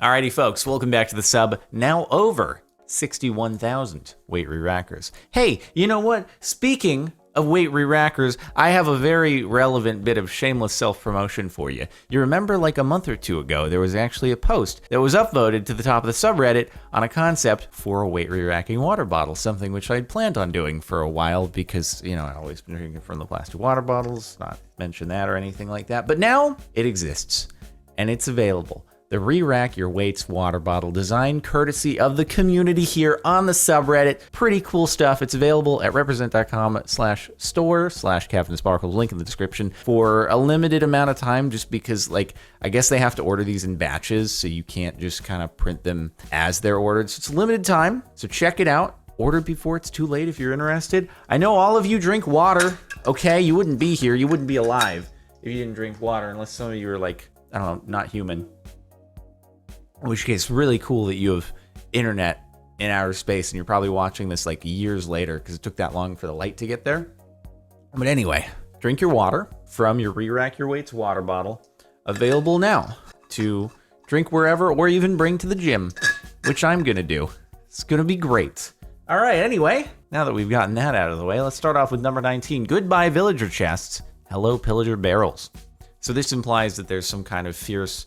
Alrighty, folks, welcome back to the sub. Now over 61,000 weight re-rackers. Hey, you know what? Speaking of weight re-rackers, I have a very relevant bit of shameless self-promotion for you. You remember like a month or two ago, there was actually a post that was upvoted to the top of the subreddit on a concept for a weight re-racking water bottle, something which I'd planned on doing for a while because, you know, I've always been drinking from the plastic water bottles, not mention that or anything like that. But now it exists and it's available. The Re-Rack Your Weights water bottle, designed courtesy of the community here on the subreddit. Pretty cool stuff. It's available at represent.com/store/CaptainSparklez, link in the description, for a limited amount of time, just because, like, I guess they have to order these in batches, so you can't just kind of print them as they're ordered. So it's limited time, so check it out. Order before it's too late if you're interested. I know all of you drink water, okay? You wouldn't be here, you wouldn't be alive if you didn't drink water, unless some of you are, like, I don't know, not human. In which case, really cool that you have internet in outer space and you're probably watching this like years later because it took that long for the light to get there. But anyway, drink your water from your Re-Rack Your Weights water bottle, available now to drink wherever or even bring to the gym, which I'm gonna do. It's gonna be great. All right, anyway, now that we've gotten that out of the way, let's start off with number 19. Goodbye villager chests, hello pillager barrels. So this implies that there's some kind of fierce,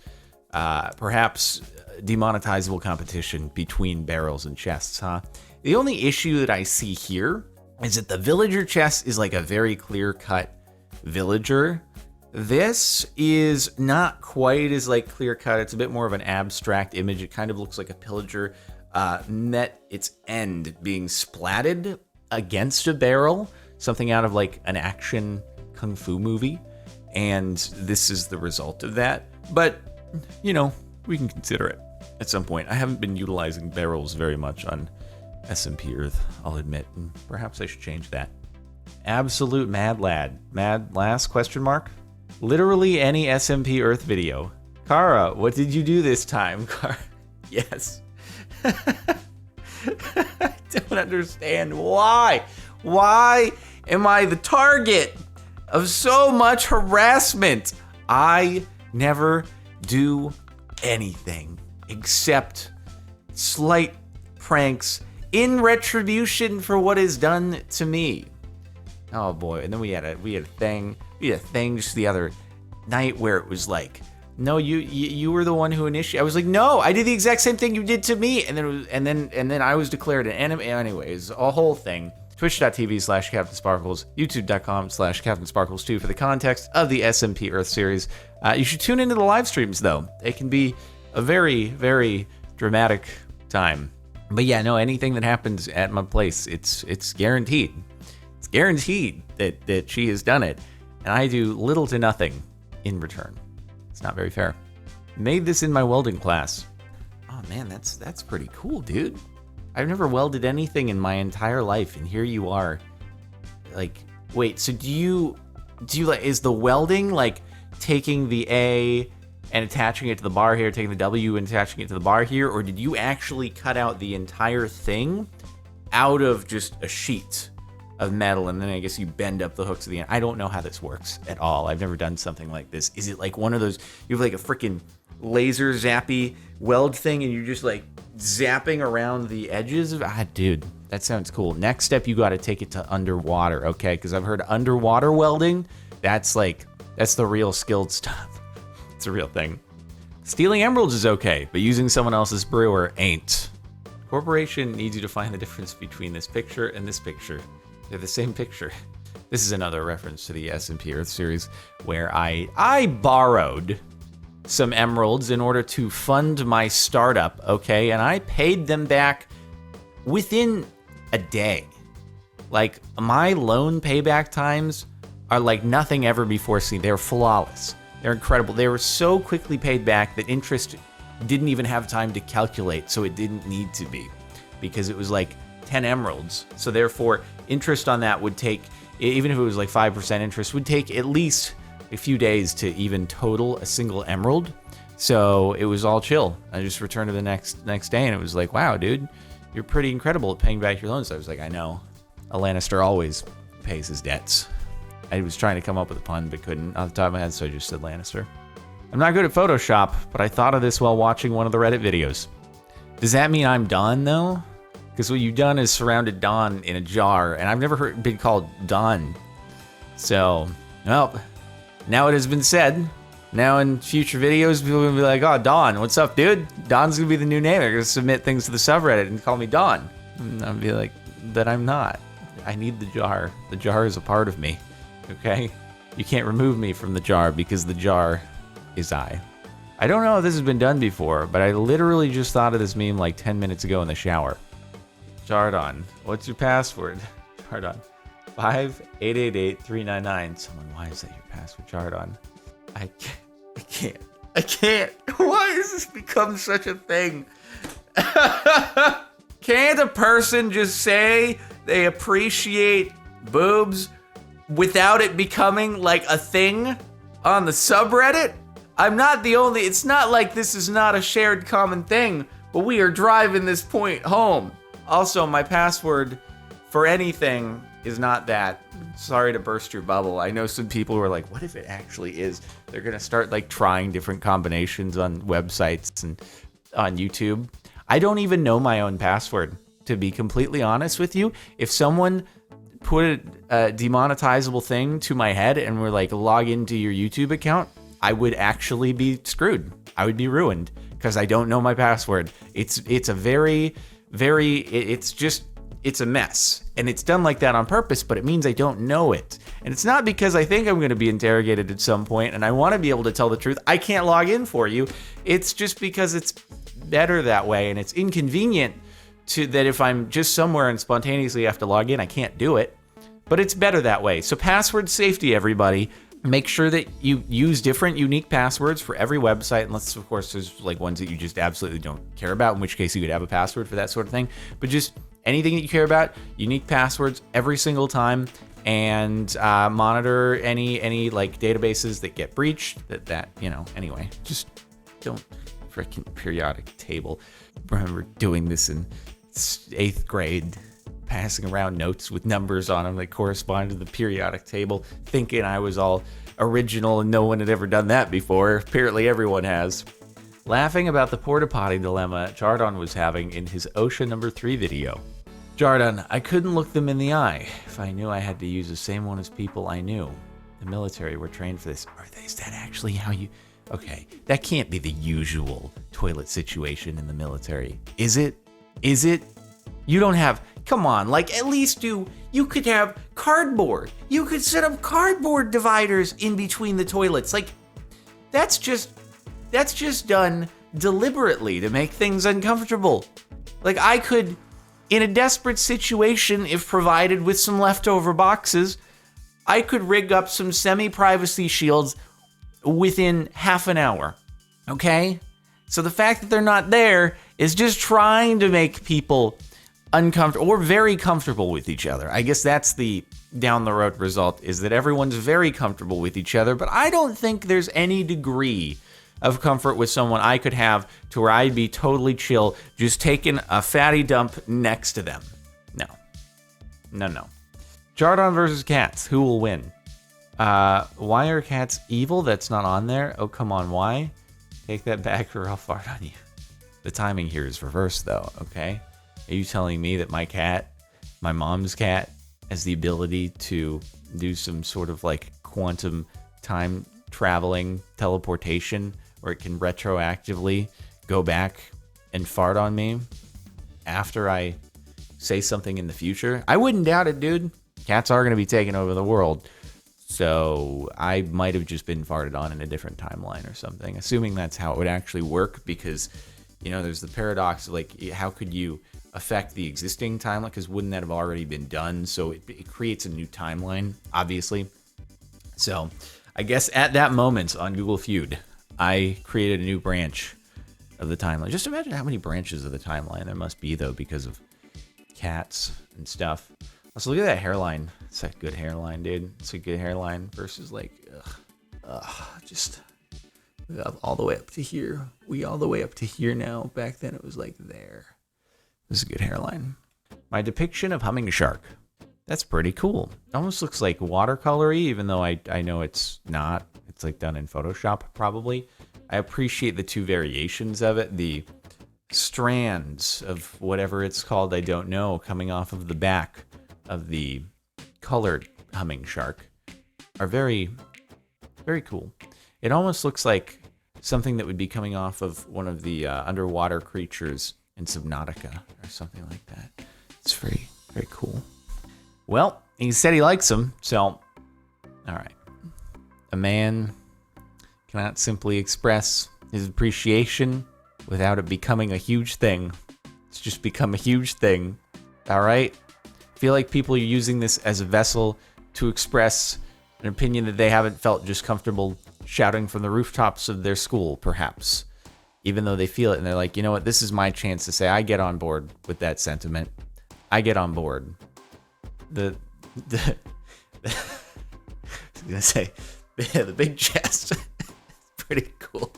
perhaps demonetizable competition between barrels and chests, huh? The only issue that I see here is that the villager chest is like a very clear-cut villager. This is not quite as like clear-cut. It's a bit more of an abstract image. It kind of looks like a pillager met its end being splatted against a barrel, something out of like an action kung fu movie, and this is the result of that. But, you know, we can consider it at some point. I haven't been utilizing barrels very much on SMP Earth, I'll admit, and perhaps I should change that. Absolute mad lad. Mad lass, question mark? Literally any SMP Earth video. Kara, what did you do this time? Kara, yes. I don't understand why. Why am I the target of so much harassment? I never do anything except slight pranks in retribution for what is done to me. Oh boy, and then we had a thing just the other night where it was like, no, you were the one who initiated. I was like, no, I did the exact same thing you did to me, and then I was declared an enemy. Anyways, a whole thing. Twitch.tv/CaptainSparklez, YouTube.com/CaptainSparklez2 for the context of the SMP Earth series. You should tune into the live streams, though. It can be a very, very dramatic time. But yeah, no, anything that happens at my place, it's guaranteed. It's guaranteed that she has done it, and I do little to nothing in return. It's not very fair. Made this in my welding class. Oh man, that's pretty cool, dude. I've never welded anything in my entire life, and here you are. Like, wait, so do you like, is the welding like taking the A and attaching it to the bar here, taking the W and attaching it to the bar here, or did you actually cut out the entire thing out of just a sheet of metal, and then I guess you bend up the hooks at the end? I don't know how this works at all. I've never done something like this. Is it like one of those, you have like a freaking laser zappy weld thing and you're just like zapping around the edges of, dude, that sounds cool. Next step, you got to take it to underwater, okay? Because I've heard underwater welding, that's the real skilled stuff. It's a real thing. Stealing emeralds is okay, but using someone else's brewer ain't. Corporation needs you to find the difference between this picture and this picture. They're the same picture. This is another reference to the SMP Earth series where I borrowed some emeralds in order to fund my startup, okay? And I paid them back within a day. Like, my loan payback times are like nothing ever before seen. They're flawless. They're incredible. They were so quickly paid back that interest didn't even have time to calculate, so it didn't need to be, because it was like 10 emeralds. So therefore, interest on that would take, even if it was like 5% interest, would take at least a few days to even total a single emerald. So it was all chill. I just returned to the next day, and it was like, wow, dude, you're pretty incredible at paying back your loans. I was like, I know. A Lannister always pays his debts. I was trying to come up with a pun, but couldn't off the top of my head, so I just said Lannister. I'm not good at Photoshop, but I thought of this while watching one of the Reddit videos. Does that mean I'm Don, though? Because what you've done is surrounded Don in a jar, and I've never been called Don. So, well, now it has been said. Now in future videos, people are going to be like, oh, Don, what's up, dude? Don's going to be the new name. They're going to submit things to the subreddit and call me Don. And I'll be like, that I'm not. I need the jar. The jar is a part of me, okay? You can't remove me from the jar because the jar is I. I don't know if this has been done before, but I literally just thought of this meme like 10 minutes ago in the shower. Jardon, what's your password? Jardon, 5888399. Someone, why is that your password, Jardon? I can't. Why has this become such a thing? Can't a person just say they appreciate boobs without it becoming like a thing on the subreddit? I'm not the only, it's not like this is not a shared common thing, but we are driving this point home. Also, my password for anything is not that. Sorry to burst your bubble. I know some people who are like, what if it actually is? They're going to start like trying different combinations on websites and on YouTube. I don't even know my own password, to be completely honest with you. If someone put a demonetizable thing to my head and were like, log into your YouTube account, I would actually be screwed. I would be ruined because I don't know my password. It's a very, it's a mess. And it's done like that on purpose, but it means I don't know it. And it's not because I think I'm going to be interrogated at some point and I want to be able to tell the truth. I can't log in for you. It's just because it's better that way, and it's inconvenient to that if I'm just somewhere and spontaneously have to log in, I can't do it. But it's better that way. So password safety, everybody. Make sure that you use different unique passwords for every website, unless, of course, there's like ones that you just absolutely don't care about, in which case you could have a password for that sort of thing. But just anything that you care about, unique passwords every single time, and monitor any like databases that get breached. Anyway, just don't freaking periodic table. Remember doing this in 8th grade. Passing around notes with numbers on them that correspond to the periodic table, thinking I was all original and no one had ever done that before. Apparently everyone has. Laughing about the porta potty dilemma Jardon was having in his OSHA number 3 video. Jardon, I couldn't look them in the eye if I knew I had to use the same one as people I knew. The military were trained for this. Is that actually how you... Okay, that can't be the usual toilet situation in the military. Is it? You don't have... Come on, like at least you could have cardboard. You could set up cardboard dividers in between the toilets. Like that's just done deliberately to make things uncomfortable. Like I could, in a desperate situation, if provided with some leftover boxes, I could rig up some semi-privacy shields within half an hour. Okay? So the fact that they're not there is just trying to make people uncomfortable or very comfortable with each other. I guess that's the down the road result, is that everyone's very comfortable with each other, but I don't think there's any degree of comfort with someone I could have to where I'd be totally chill just taking a fatty dump next to them. No. Jardon versus cats. Who will win? Why are cats evil? That's not on there. Oh, come on. Why? Take that back or I'll fart on you. The timing here is reversed though, okay? Are you telling me that my cat, my mom's cat, has the ability to do some sort of like quantum time traveling teleportation where it can retroactively go back and fart on me after I say something in the future? I wouldn't doubt it, dude. Cats are going to be taking over the world. So I might have just been farted on in a different timeline or something, assuming that's how it would actually work, because, there's the paradox of like, how could you affect the existing timeline, because wouldn't that have already been done? So it creates a new timeline, obviously. So I guess at that moment on Google Feud, I created a new branch of the timeline. Just imagine how many branches of the timeline there must be, though, because of cats and stuff. Also, look at that hairline. It's a good hairline, dude. It's a good hairline versus like, just all the way up to here. We all the way up to here now. Back then it was like there. This is a good hairline. My depiction of humming shark. That's pretty cool. It almost looks like watercolory, even though I know it's not. It's like done in Photoshop, probably. I appreciate the two variations of it. The strands of whatever it's called, I don't know, coming off of the back of the colored humming shark are very, very cool. It almost looks like something that would be coming off of one of the underwater creatures in Subnautica or something like that. It's very, very cool. Well, he said he likes them, so all right. A man cannot simply express his appreciation without it becoming a huge thing. It's just become a huge thing. All right? I feel like people are using this as a vessel to express an opinion that they haven't felt just comfortable shouting from the rooftops of their school, perhaps. Even though they feel it and they're like, you know what, this is my chance to say I get on board with that sentiment. I get on board. I was gonna say, the big chest. Pretty cool.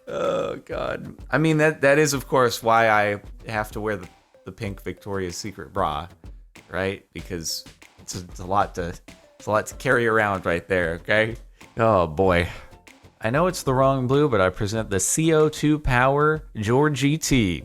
Oh God. I mean, that is of course why I have to wear the pink Victoria's Secret bra, right? Because it's a lot to carry around right there. Okay. Oh boy. I know it's the wrong blue, but I present the CO2 Power Georgie T.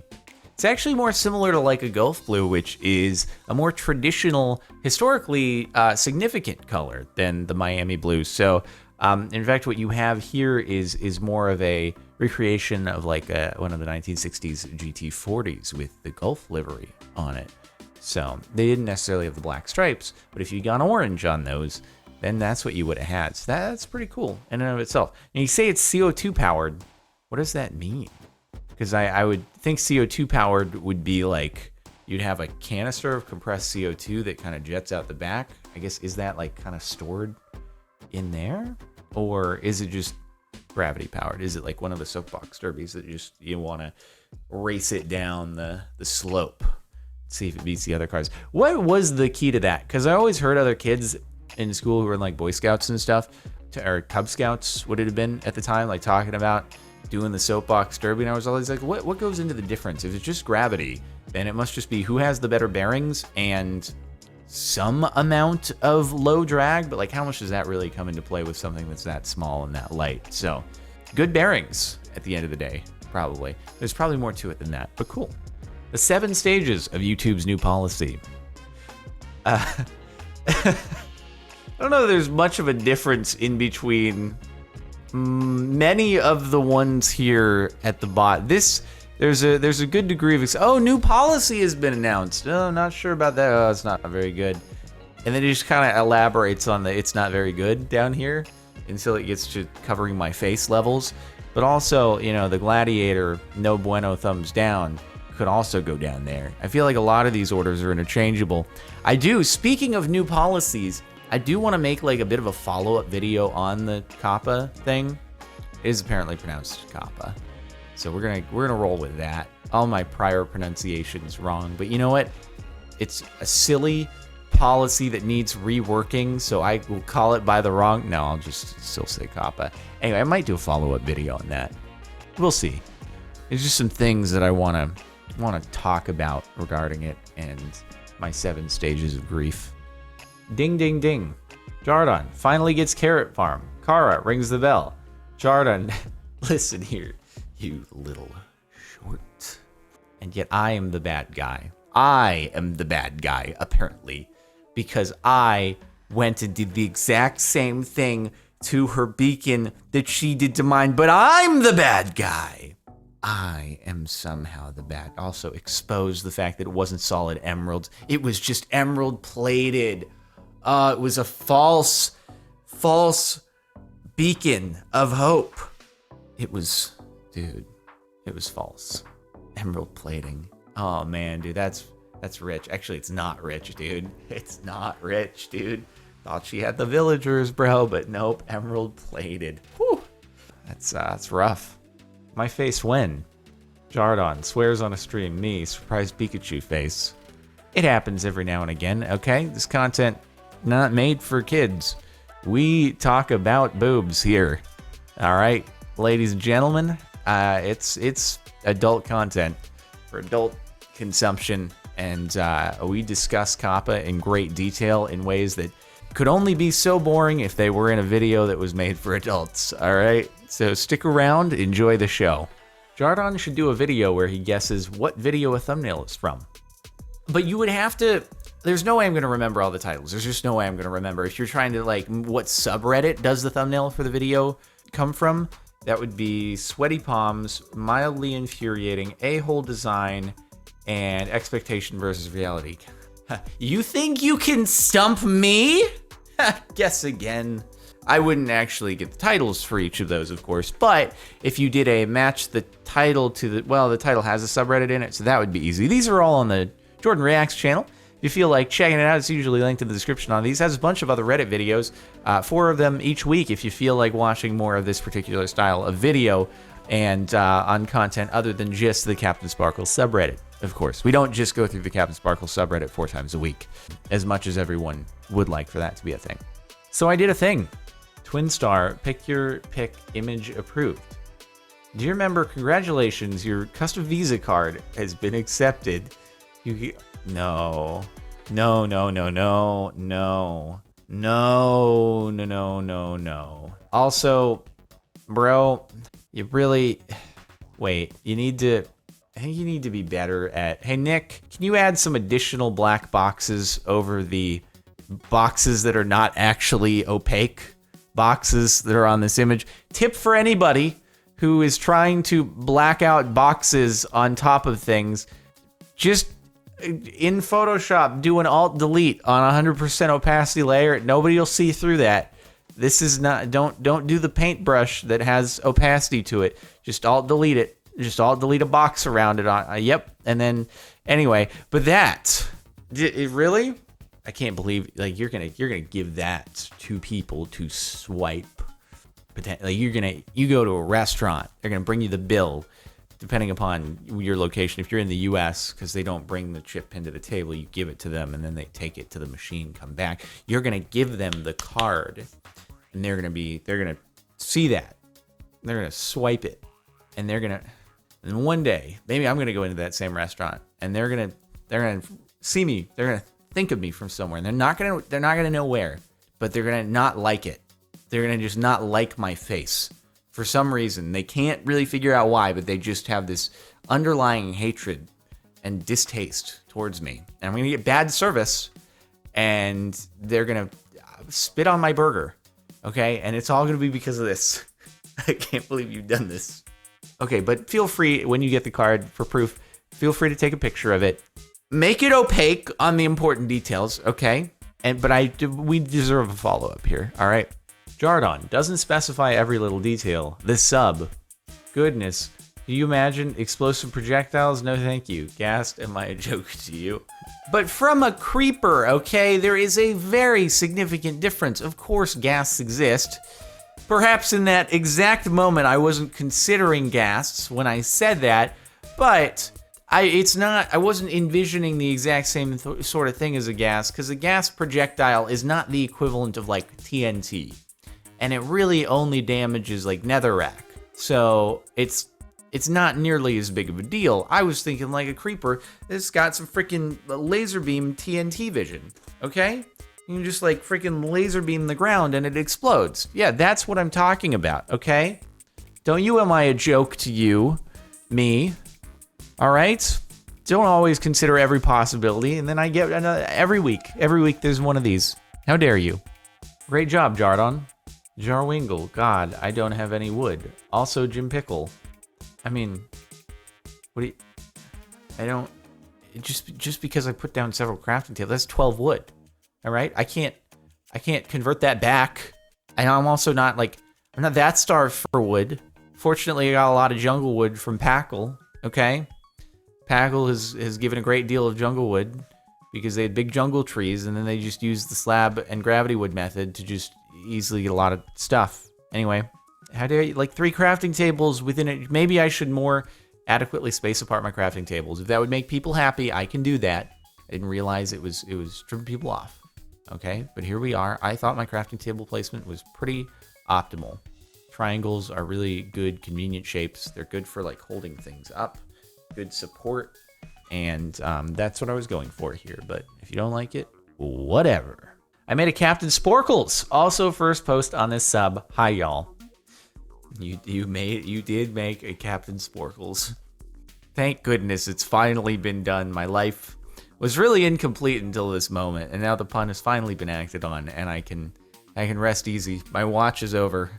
It's actually more similar to like a Gulf blue, which is a more traditional, historically significant color than the Miami blue. So, in fact, what you have here is more of a recreation of like one of the 1960s GT40s with the Gulf livery on it. So they didn't necessarily have the black stripes, but if you'd gone orange on those, then that's what you would have had. So that's pretty cool in and of itself. And you say it's CO2 powered. What does that mean? Because I would think CO2 powered would be like you'd have a canister of compressed CO2 that kind of jets out the back. I guess, is that like kind of stored in there? Or is it just gravity powered? Is it like one of the soapbox derbies that just you want to race it down the slope, see if it beats the other cars? What was the key to that? Because I always heard other kids in school who were in like Boy Scouts and stuff, or Cub Scouts would it have been at the time, like talking about doing the soapbox derby, and I was always like, what goes into the difference? If it's just gravity, then it must just be who has the better bearings and some amount of low drag, but like how much does that really come into play with something that's that small and that light? So good bearings at the end of the day, probably. There's probably more to it than that, but cool. The 7 stages of YouTube's new policy. I don't know if there's much of a difference in between many of the ones here at the bot. There's a good degree of new policy has been announced. Oh, not sure about that. Oh, it's not very good. And then it just kind of elaborates on the it's not very good down here until it gets to covering my face levels. But also, the gladiator no bueno thumbs down could also go down there. I feel like a lot of these orders are interchangeable. Speaking of new policies, I do want to make like a bit of a follow-up video on the Kappa thing. It is apparently pronounced Kappa. So we're gonna roll with that. All my prior pronunciations wrong, but you know what? It's a silly policy that needs reworking, so I will call it by the wrong. No, I'll just still say Kappa. Anyway, I might do a follow-up video on that. We'll see. There's just some things that I wanna talk about regarding it and my 7 stages of grief. Ding, ding, ding. Jardon finally gets Carrot Farm. Kara rings the bell. Jardon, listen here, you little short. And yet I am the bad guy. I am the bad guy, apparently, because I went and did the exact same thing to her beacon that she did to mine, but I'm the bad guy. I am somehow the bad. Also exposed the fact that it wasn't solid emeralds. It was just emerald plated. It was a false beacon of hope. It was false. Emerald plating. Oh man, dude, that's rich. Actually, it's not rich, dude. It's not rich, dude. Thought she had the villagers, bro, but nope, emerald plated. Whew. That's rough. My face when? Jardon swears on a stream. Me, surprised Pikachu face. It happens every now and again, okay? This content not made for kids. We talk about boobs here. All right, ladies and gentlemen, it's adult content for adult consumption, and we discuss Kappa in great detail in ways that could only be so boring if they were in a video that was made for adults, all right? So stick around, enjoy the show. Jardon should do a video where he guesses what video a thumbnail is from. But you would have to, there's no way I'm gonna remember all the titles. There's just no way I'm gonna remember. If you're trying to like, what subreddit does the thumbnail for the video come from? That would be Sweaty Palms, Mildly Infuriating, A-Hole Design, and Expectation versus Reality. You think you can stump me? Guess again. I wouldn't actually get the titles for each of those, of course, but if you did a match the title to the, well, the title has a subreddit in it, so that would be easy. These are all on the Jordan Reacts channel. If you feel like checking it out, it's usually linked in the description on these. It has a bunch of other Reddit videos, 4 of them each week if you feel like watching more of this particular style of video and on content other than just the CaptainSparklez subreddit. Of course, we don't just go through the CaptainSparklez subreddit 4 times a week, as much as everyone would like for that to be a thing. So I did a thing. Twinstar, pick your pick, image approved. Do you remember? Congratulations, your custom Visa card has been accepted. No. Also, bro, you really, wait, I think you need to be better at, hey Nick, can you add some additional black boxes over the boxes that are not actually opaque boxes that are on this image? Tip for anybody who is trying to black out boxes on top of things, just in Photoshop, do an Alt-Delete on 100% opacity layer. Nobody will see through that. This is not, don't do the paintbrush that has opacity to it. Just Alt-Delete it. Just Alt-Delete a box around it. Yep. And then, anyway, but that, really? I can't believe, like, you're gonna give that to people to swipe. Like, you go to a restaurant, they're gonna bring you the bill, depending upon your location. If you're in the U.S., because they don't bring the chip pin to the table, you give it to them, and then they take it to the machine, come back. You're gonna give them the card, and they're gonna see that, they're gonna swipe it, and and one day, maybe I'm gonna go into that same restaurant, and they're gonna see me, they're gonna think of me from somewhere, and they're not gonna know where, but they're gonna not like it. They're gonna just not like my face for some reason. They can't really figure out why, but they just have this underlying hatred and distaste towards me, and I'm gonna get bad service, and they're gonna spit on my burger, okay? And it's all gonna be because of this. I can't believe you've done this. Okay, but feel free, when you get the card for proof, feel free to take a picture of it. Make it opaque on the important details, okay? But we deserve a follow-up here, all right? Jardon doesn't specify every little detail. The sub. Goodness. Do you imagine explosive projectiles? No, thank you. Gassed, am I a joke to you? But from a creeper, okay? There is a very significant difference. Of course, ghasts exist. Perhaps in that exact moment, I wasn't considering ghasts when I said that, but I wasn't envisioning the exact same sort of thing as a gas, because a gas projectile is not the equivalent of like TNT, and it really only damages like netherrack, so it's not nearly as big of a deal. I was thinking like a creeper that's got some freaking laser beam TNT vision, okay? You can just like freaking laser beam the ground and it explodes. Yeah, that's what I'm talking about, okay? Don't you am I a joke to you, me? All right, don't always consider every possibility, and then I get another every week. Every week there's one of these. How dare you? Great job, Jardon. Jarwingle, God, I don't have any wood. Also, Jim Pickle. I mean, what do you? I don't. Just because I put down several crafting tables, that's 12 wood. All right, I can't convert that back. And I'm also not like, I'm not that starved for wood. Fortunately, I got a lot of jungle wood from Packle. Okay. Packle has given a great deal of jungle wood because they had big jungle trees, and then they just used the slab and gravity wood method to just easily get a lot of stuff. Anyway, how dare you, like 3 crafting tables within it. Maybe I should more adequately space apart my crafting tables. If that would make people happy, I can do that. I didn't realize it was tripping people off. Okay, but here we are. I thought my crafting table placement was pretty optimal. Triangles are really good, convenient shapes. They're good for like holding things up. Good support, and that's what I was going for here. But if you don't like it, whatever. I made a CaptainSparklez. Also first post on this sub. Hi, y'all. You did make a CaptainSparklez. Thank goodness it's finally been done. My life was really incomplete until this moment, and now the pun has finally been acted on, and I can rest easy. My watch is over.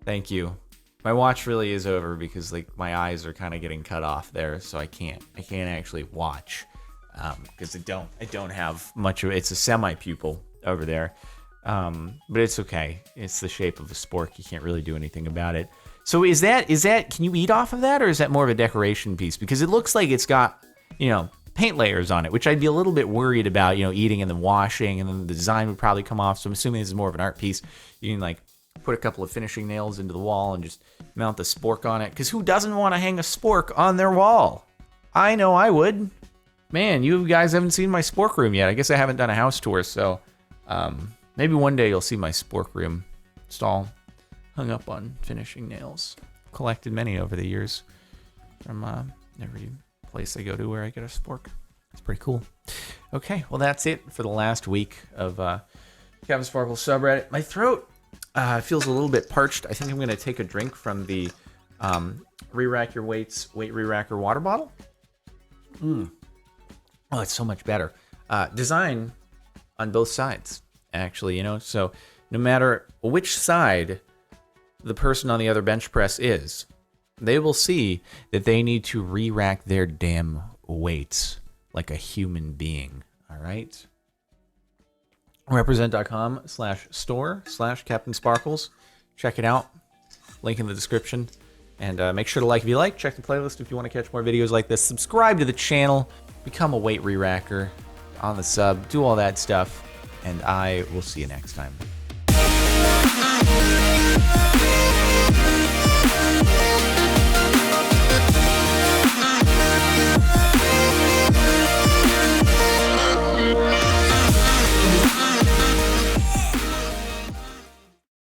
Thank you. My watch really is over because like my eyes are kind of getting cut off there, so I can't actually watch because I don't have much of it. It's a semi-pupil over there, but it's okay. It's the shape of a spork. You can't really do anything about it. So is that can you eat off of that, or is that more of a decoration piece? Because it looks like it's got, you know, paint layers on it, which I'd be a little bit worried about, you know, eating and then washing, and then the design would probably come off. So I'm assuming this is more of an art piece. You can like put a couple of finishing nails into the wall and just mount the spork on it. Because who doesn't want to hang a spork on their wall? I know I would. Man, you guys haven't seen my spork room yet. I guess I haven't done a house tour, so maybe one day you'll see my spork room. It's all hung up on finishing nails. Collected many over the years from every place I go to where I get a spork. It's pretty cool. Okay, well that's it for the last week of CaptainSparklez subreddit. My throat feels a little bit parched. I think I'm going to take a drink from the Re-Rack Your Weights Weight Re-Racker water bottle. Oh, it's so much better. Design on both sides, actually, you know. So no matter which side the person on the other bench press is, they will see that they need to re-rack their damn weights like a human being. All right. Represent.com/store/CaptainSparklez. Check it out. Link in the description. And make sure to like if you like. Check the playlist if you want to catch more videos like this. Subscribe to the channel. Become a weight re-racker on the sub. Do all that stuff. And I will see you next time.